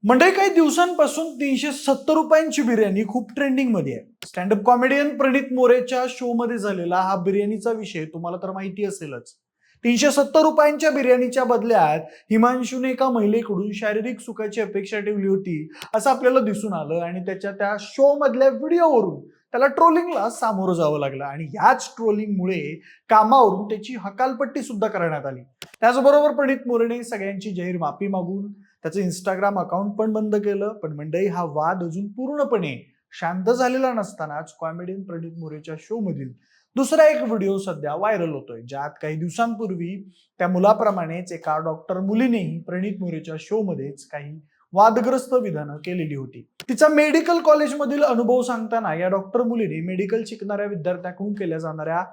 म्हणजे काही दिवसांपासून 370 रुपयांची बिर्याणी खूप ट्रेंडिंग मध्ये आहे. स्टँडअप कॉमेडियन प्रणित मोरेच्या शो मध्ये झालेला हा बिर्याणीचा विषय तुम्हाला तर माहिती असेलच. 370 रुपयांच्या बिर्याणीच्या बदल्यात हिमांशूने एका महिलेकडून शारीरिक सुखाची अपेक्षा ठेवली होती असं आपल्याला दिसून आलं आणि त्याच्या त्या शो मधल्या व्हिडिओवरून त्याला ट्रोलिंगला सामोरं जावं लागलं आणि ह्याच ट्रोलिंगमुळे कामावरून त्याची हकालपट्टी सुद्धा करण्यात आली. त्याचबरोबर प्रणित मोरेने सगळ्यांची जाहीर माफी मागून त्याचं इंस्टाग्राम अकाउंट पण बंद केलं. पण मंडळी, हा वाद अजून पूर्णपणे शांत झालेला नसतानाच कॉमेडियन प्रणित मोरेच्या शो मधील दुसरा एक व्हिडिओ सध्या व्हायरल होतोय, ज्यात काही दिवसांपूर्वी त्या मुलाप्रमाणेच एका डॉक्टर मुलीनेही प्रणित मोरेच्या शो मध्येच काही वादग्रस्त विधानं केलेली होती. तिचा मेडिकल कॉलेजमधील अनुभव सांगताना या डॉक्टर मुलीने मेडिकल शिकणाऱ्या विद्यार्थ्यांकडून केल्या जाणाऱ्या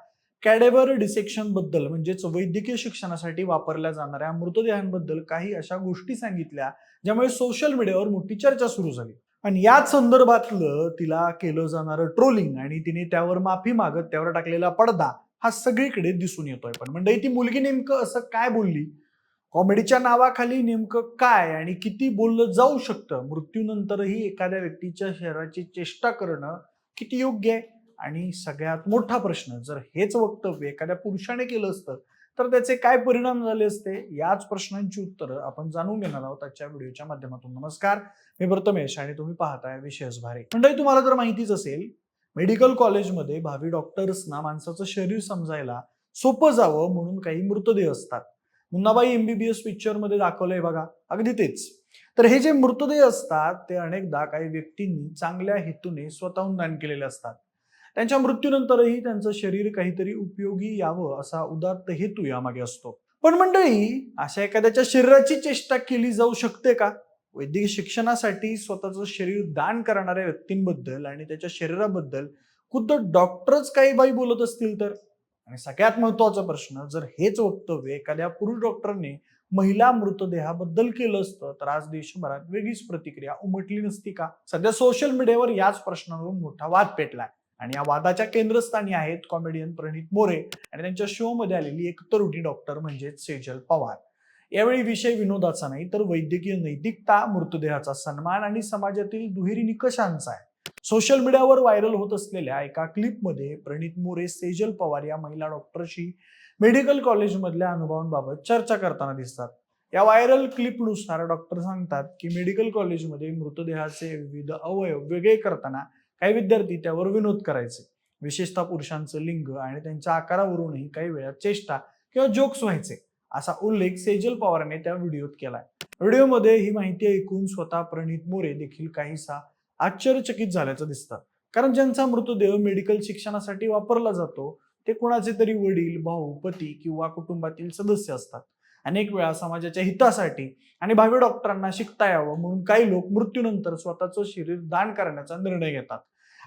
कॅडेव्हर डिसेक्शन बद्दल म्हणजेच वैद्यकीय शिक्षणासाठी वापरल्या जाणाऱ्या मृतदेहांबद्दल काही अशा गोष्टी सांगितल्या ज्यामुळे सोशल मीडियावर मोठी चर्चा सुरू झाली. आणि याच संदर्भातलं तिला केलं जाणारं ट्रोलिंग आणि तिने त्यावर माफी मागत त्यावर टाकलेला पडदा हा सगळीकडे दिसून येतोय. पण म्हणजे ती मुलगी नेमकं असं काय बोलली, कॉमेडीच्या नावाखाली नेमकं काय आणि किती बोललं जाऊ शकतं, मृत्यूनंतरही एखाद्या व्यक्तीच्या शरीराची चेष्टा करणं किती योग्य आहे, आणि सगळ्यात मोठा प्रश्न, जर हेच वक्तव्य एखाद्या पुरुषाने केलं असतं तर त्याचे काय परिणाम झाले असते, याच प्रश्नांची उत्तरं आपण जाणून घेणार आहोत आजच्या व्हिडिओच्या माध्यमातून. नमस्कार, मी प्रथमेश आणि तुम्ही पाहताय विशेष भारे. मंडळी, तुम्हाला तर माहितीच असेल, मेडिकल कॉलेजमध्ये भावी डॉक्टर्सना माणसाचं शरीर समजायला सोपं जावं म्हणून काही मृतदेह असतात. मुन्नाबाई एमबीबीएस पिक्चर मध्ये दाखवलंय बघा, अगदी तेच. तर हे जे मृतदेह असतात ते अनेकदा काही व्यक्तींनी चांगल्या हेतूने स्वतःहून दान केलेले असतात. त्यांच्या मृत्यूनंतरही त्यांचं शरीर काहीतरी उपयोगी यावं असा उदात्त हेतू यामागे असतो. पण मंडळी, अशा एखाद्याच्या शरीराची चेष्टा केली जाऊ शकते का? वैद्यकीय शिक्षणासाठी स्वतःचं शरीर दान करणाऱ्या व्यक्तींबद्दल आणि त्याच्या शरीराबद्दल खुद्द डॉक्टरच काही बाई बोलत असतील तर? आणि सगळ्यात महत्वाचा प्रश्न, जर हेच वक्तव्य एखाद्या पुरुष डॉक्टरने महिला मृतदेहाबद्दल केलं असतं तर आज देशभरात वेगळीच प्रतिक्रिया उमटली नसती का? सध्या सोशल मीडियावर याच प्रश्नावरून मोठा वाद पेटलाय आणि या वादाच्या केंद्रस्थानी आहेत कॉमेडियन प्रणित मोरे आणि त्यांच्या शो मध्ये आलेली एक तरुणी डॉक्टर म्हणजेच सेजल पवार. यावेळी विषय विनोदाचा नाही तर वैद्यकीय नैतिकता, मृतदेहाचा सन्मान आणि समाजातील दुहेरी निकषांचा आहे. सोशल मीडियावर व्हायरल होत असलेल्या एका क्लिपमध्ये प्रणित मोरे सेजल पवार या महिला डॉक्टरशी मेडिकल कॉलेजमधल्या अनुभवांबाबत चर्चा करताना दिसतात. या व्हायरल क्लिपनुसार डॉक्टर सांगतात की मेडिकल कॉलेजमध्ये मृतदेहाचे विविध अवयव वेगळे करताना काही विद्यार्थी त्यावर विनोद करायचे. विशेषतः पुरुषांचं लिंग आणि त्यांच्या आकारावरूनही काही वेळा चेष्टा किंवा जोक्स व्हायचे, असा उल्लेख सेजल पवारने त्या व्हिडिओत केलाय. व्हिडिओमध्ये ही माहिती ऐकून स्वतः प्रणित मोरे देखील काहीसा आश्चर्यचकित झाल्याचं दिसतं. कारण ज्यांचा मृतदेह मेडिकल शिक्षणासाठी वापरला जातो ते कुणाचे तरी वडील, भाऊ, पती किंवा कुटुंबातील सदस्य असतात. अनेक वेळा समाजाच्या हितासाठी आणि भावी डॉक्टरांना शिकता यावं म्हणून काही लोक मृत्यूनंतर स्वतःचं शरीर दान करण्याचा निर्णय घेतात.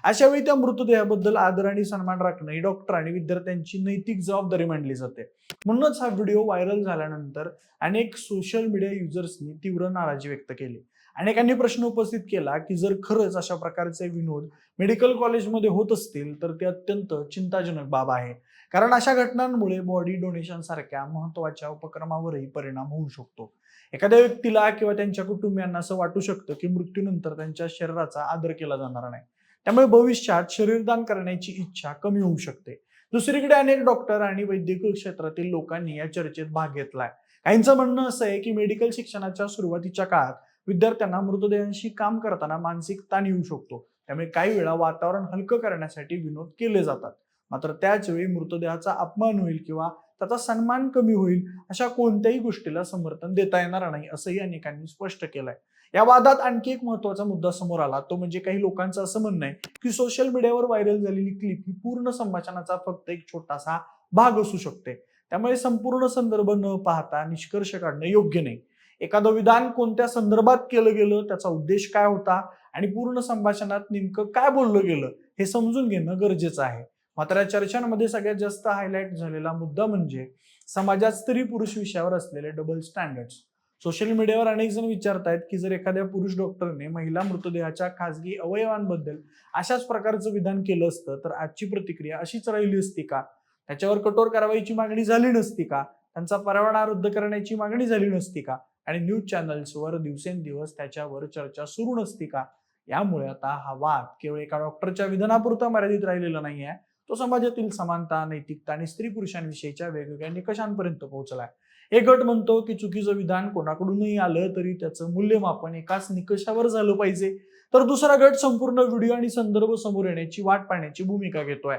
अशा वेळी त्या मृतदेहाबद्दल आदर आणि सन्मान राखणं ही डॉक्टर आणि विद्यार्थ्यांची नैतिक जबाबदारी मानली जाते. म्हणूनच हा व्हिडिओ व्हायरल झाल्यानंतर अनेक सोशल मीडिया युजर्सनी तीव्र नाराजी व्यक्त केली. अनेकांनी प्रश्न उपस्थित केला की जर खरंच अशा प्रकारचे विनोद मेडिकल कॉलेजमध्ये होत असतील तर ते अत्यंत चिंताजनक बाब आहे. कारण अशा घटनांमुळे बॉडी डोनेशन सारख्या महत्वाच्या उपक्रमावरही परिणाम होऊ शकतो. एखाद्या व्यक्तीला किंवा त्यांच्या कुटुंबियांना असं वाटू शकतं की मृत्यूनंतर त्यांच्या शरीराचा आदर केला जाणार नाही, त्यामुळे भविष्यात शरीरदान करण्याची इच्छा कमी होऊ शकते. दुसरीकडे अनेक डॉक्टर आणि वैद्यकीय क्षेत्रातील लोकांनी या चर्चेत भाग घेतलाय. काहींचं म्हणणं असं आहे की मेडिकल शिक्षणाच्या सुरुवातीच्या काळात विद्यार्थ्यांना मृतदेहांशी काम करताना मानसिक ताण येऊ शकतो, त्यामुळे काही वेळा वातावरण हलकं करण्यासाठी विनोद केले जातात. मात्र त्याच वेळी मृतदेहाचा अपमान होईल किंवा त्याचा सन्मान कमी होईल अशा कोणत्याही गोष्टीला समर्थन देता येणार नाही, असंही अनेकांनी स्पष्ट केलंय. या वादात आणखी एक महत्वाचा मुद्दा समोर आला, तो म्हणजे काही लोकांचं असं म्हणणं आहे की सोशल मीडियावर व्हायरल झालेली क्लिप ही पूर्ण संभाषणाचा फक्त एक छोटासा भाग असू शकते. त्यामुळे संपूर्ण संदर्भ न पाहता निष्कर्ष काढणं योग्य नाही. एखादं विधान कोणत्या संदर्भात केलं गेलं, त्याचा उद्देश काय होता आणि पूर्ण संभाषणात नेमकं काय बोललं गेलं हे समजून घेणं गरजेचं आहे. मात्र या चर्चांमध्ये सगळ्यात जास्त हायलाइट झालेला मुद्दा म्हणजे समाजात स्त्री पुरुष विषयावर असलेले डबल स्टँडर्ड्स. सोशल मीडियावर अनेक जण विचारतायत की जर एखाद्या पुरुष डॉक्टरने महिला मृतदेहाच्या खासगी अवयवांबद्दल अशाच प्रकारचं विधान केलं असतं तर आजची प्रतिक्रिया अशीच राहिली असती का? त्याच्यावर कठोर कारवाईची मागणी झाली नसती का? त्यांचा परवाना रद्द करण्याची मागणी झाली नसती का? आणि न्यूज चॅनल्सवर दिवसेंदिवस त्याच्यावर चर्चा सुरू नसती का? यामुळे आता हा वाद केवळ एका डॉक्टरच्या विधानापुरता मर्यादित राहिलेला नाहीये, तो समाजातील समानता, नैतिकता आणि स्त्री पुरुषांविषयीच्या वेगवेगळ्या निकषांपर्यंत पोहोचलाय. एक गट म्हणतो की चुकीचं विधान कोणाकडूनही आलं तरी त्याचं मूल्यमापन एकाच निकषावर झालं पाहिजे, तर दुसरा गट संपूर्ण व्हिडिओ आणि संदर्भ समोर येण्याची वाट पाहण्याची भूमिका घेतोय.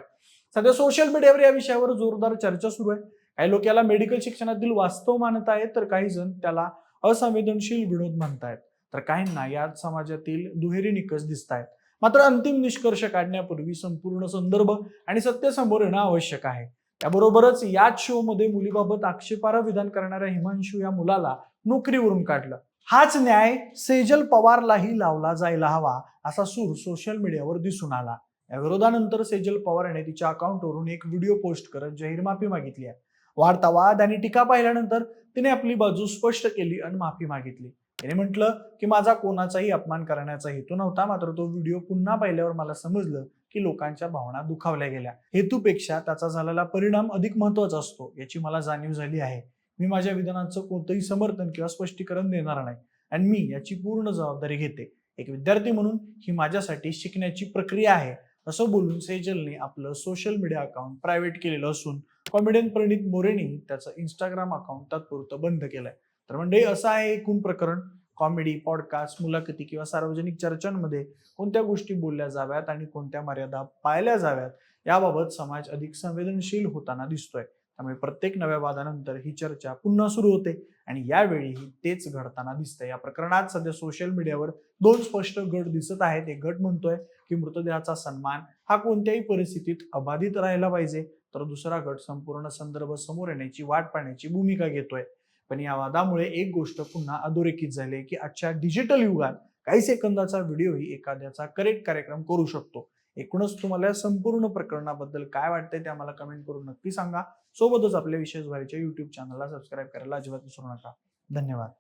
सध्या सोशल मीडियावर या विषयावर जोरदार चर्चा सुरू आहे. काही लोक याला मेडिकल शिक्षणातील वास्तव मानत आहेत, तर काही जण त्याला असंवेदनशील विनोद म्हणतायत, तर काहींना यात समाजातील दुहेरी निकष दिसत आहेत. मात्र अंतिम निष्कर्ष काढण्यापूर्वी संपूर्ण संदर्भ आणि सत्य समोर येणं आवश्यक आहे. त्याबरोबरच याच शो मध्ये मुलीबाबत आक्षेपार्ह विधान करणाऱ्या हिमांशू या मुलाला नोकरीवरून काढलं. हाच न्याय सेजल पवारलाही लावला जायला हवा, असा सूर सोशल मीडियावर दिसून आला. या विरोधानंतर सेजल पवार याने तिच्या अकाउंटवरून एक व्हिडिओ पोस्ट करत जाहीर माफी मागितली आहे. वाढता वाद आणि टीका पाहिल्यानंतर तिने आपली बाजू स्पष्ट केली आणि माफी मागितली. तिने म्हटलं की माझा कोणाचाही अपमान करण्याचा हेतू नव्हता, मात्र तो व्हिडिओ पुन्हा पाहिल्यावर मला समजलं की लोकांच्या भावना दुखावल्या गेल्या. हेतूपेक्षा त्याचा झालेला परिणाम अधिक महत्वाचा असतो याची मला जाणीव झाली आहे. मी माझ्या विधानाचं कोणतंही समर्थन किंवा स्पष्टीकरण देणार नाही आणि मी याची पूर्ण जबाबदारी घेते. एक विद्यार्थी म्हणून ही माझ्यासाठी शिकण्याची प्रक्रिया आहे, असं बोलून सेजलने आपलं सोशल मीडिया अकाउंट प्रायव्हेट केलेलं असून कॉमेडियन प्रणित मोरेने त्याचं इंस्टाग्राम अकाउंट तात्पुरतं बंद केलंय. तर म्हणजे असं आहे एकूण प्रकरण. कॉमेडी, पॉडकास्ट, मुलाखती किंवा सार्वजनिक चर्चांमध्ये कोणत्या गोष्टी बोलल्या जाव्यात आणि कोणत्या मर्यादा पाळल्या जाव्यात याबाबत समाज अधिक संवेदनशील होताना दिसतोय. त्यामुळे प्रत्येक नव्या वादानंतर ही चर्चा पुन्हा सुरू होते आणि यावेळीही तेच घडताना दिसतंय. या प्रकरणात सध्या सोशल मीडियावर दोन स्पष्ट गट दिसत आहेत. एक गट म्हणतोय की मृतदेहाचा सन्मान हा कोणत्याही परिस्थितीत अबाधित राहिला पाहिजे, तर दुसरा गट संपूर्ण संदर्भ समोर येण्याची वाट पाहण्याची भूमिका घेतोय. पण या वादामुळे एक गोष्ट पुन्हा अधोरेखित झाली की आजच्या डिजिटल युगात काही सेकंदाचा व्हिडिओही एखाद्याचा करेक्ट कार्यक्रम करू शकतो. एकूणच तुम्हाला या संपूर्ण प्रकरणाबद्दल काय वाटतंय ते आम्हाला कमेंट करून नक्की सांगा. सोबतच आपल्या विशेष भारीच्या युट्यूब चॅनलला सबस्क्राईब करायला अजिबात विसरू नका. धन्यवाद.